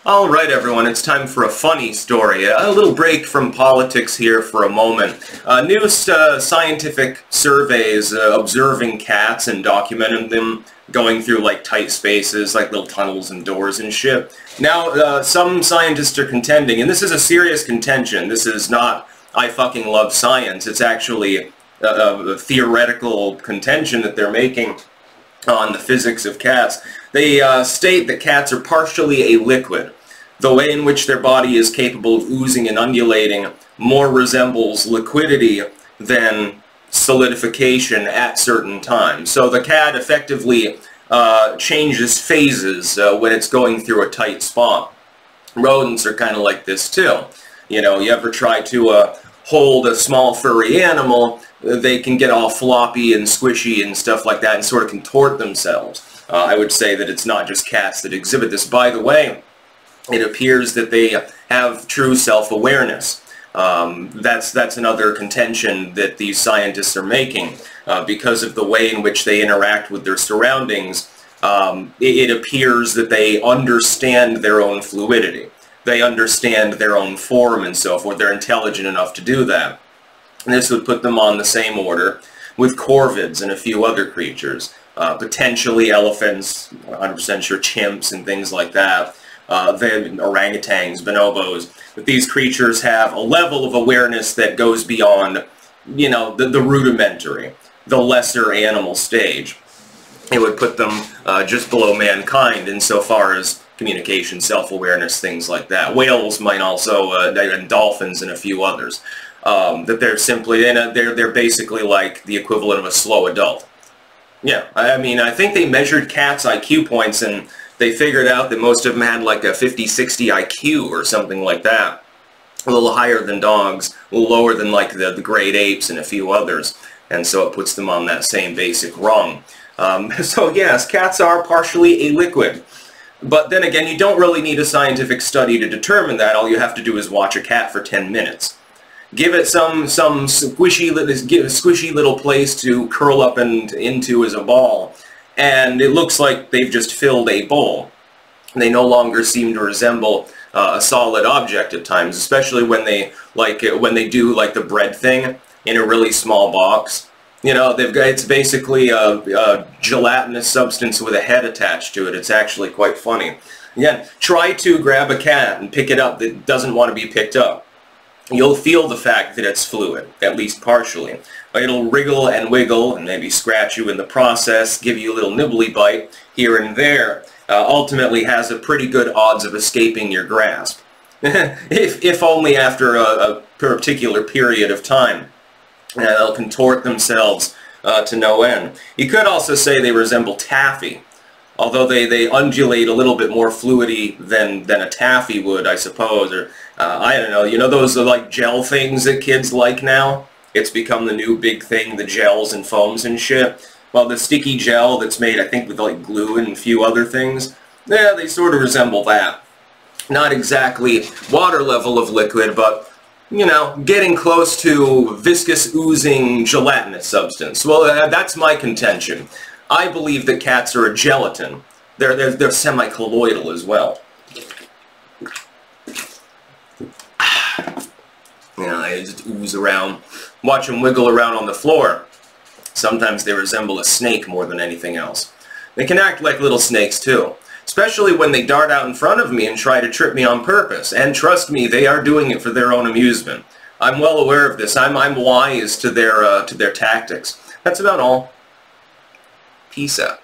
Alright everyone, it's time for a funny story. A little break from politics here for a moment. New scientific surveys observing cats and documenting them going through like tight spaces, like little tunnels and doors and shit. Now, some scientists are contending, and this is a serious contention, this is not I fucking love science, it's actually a theoretical contention that they're making on the physics of cats. They state that cats are partially a liquid. The way in which their body is capable of oozing and undulating more resembles liquidity than solidification at certain times. So the cat effectively changes phases when it's going through a tight spot. Rodents are kind of like this too. You know, you ever try to hold a small furry animal, they can get all floppy and squishy and stuff like that and sort of contort themselves. I would say that it's not just cats that exhibit this. By the way, it appears that they have true self-awareness. That's another contention that these scientists are making. Because of the way in which they interact with their surroundings, it appears that they understand their own fluidity. They understand their own form and so forth. They're intelligent enough to do that. And this would put them on the same order with corvids and a few other creatures. Potentially elephants, 100% sure chimps and things like that. Orangutans, bonobos, but these creatures have a level of awareness that goes beyond, you know, the rudimentary, the lesser animal stage. It would put them just below mankind insofar as communication, self-awareness, things like that. Whales might also, and dolphins and a few others, that they're simply, they're basically like the equivalent of a slow adult. Yeah, I mean, I think they measured cats' IQ points and they figured out that most of them had like a 50-60 IQ or something like that. A little higher than dogs, a little lower than like the great apes and a few others. And so it puts them on that same basic rung. So yes, cats are partially a liquid. But then again, you don't really need a scientific study to determine that. All you have to do is watch a cat for 10 minutes. Give it some squishy little place to curl up and into as a ball. And it looks like they've just filled a bowl. They no longer seem to resemble a solid object at times, especially when they do like the bread thing in a really small box. You know, it's basically a gelatinous substance with a head attached to it. It's actually quite funny. Again, try to grab a cat and pick it up that doesn't want to be picked up. You'll feel the fact that it's fluid, at least partially. It'll wriggle and wiggle and maybe scratch you in the process, give you a little nibbly bite here and there. Ultimately has a pretty good odds of escaping your grasp. if only after a particular period of time. They'll contort themselves to no end. You could also say they resemble taffy. Although they undulate a little bit more fluidity than a taffy would, I suppose, or I don't know. You know those like gel things that kids like now? It's become the new big thing, the gels and foams and shit. Well, the sticky gel that's made, I think, with like glue and a few other things, yeah, they sort of resemble that. Not exactly water level of liquid, but, you know, getting close to viscous, oozing, gelatinous substance. Well, that's my contention. I believe that cats are a gelatin. They're semi-colloidal as well. You know, they just ooze around. Watch them wiggle around on the floor. Sometimes they resemble a snake more than anything else. They can act like little snakes too. Especially when they dart out in front of me and try to trip me on purpose. And trust me, they are doing it for their own amusement. I'm well aware of this. I'm wise to their tactics. That's about all. Peace out.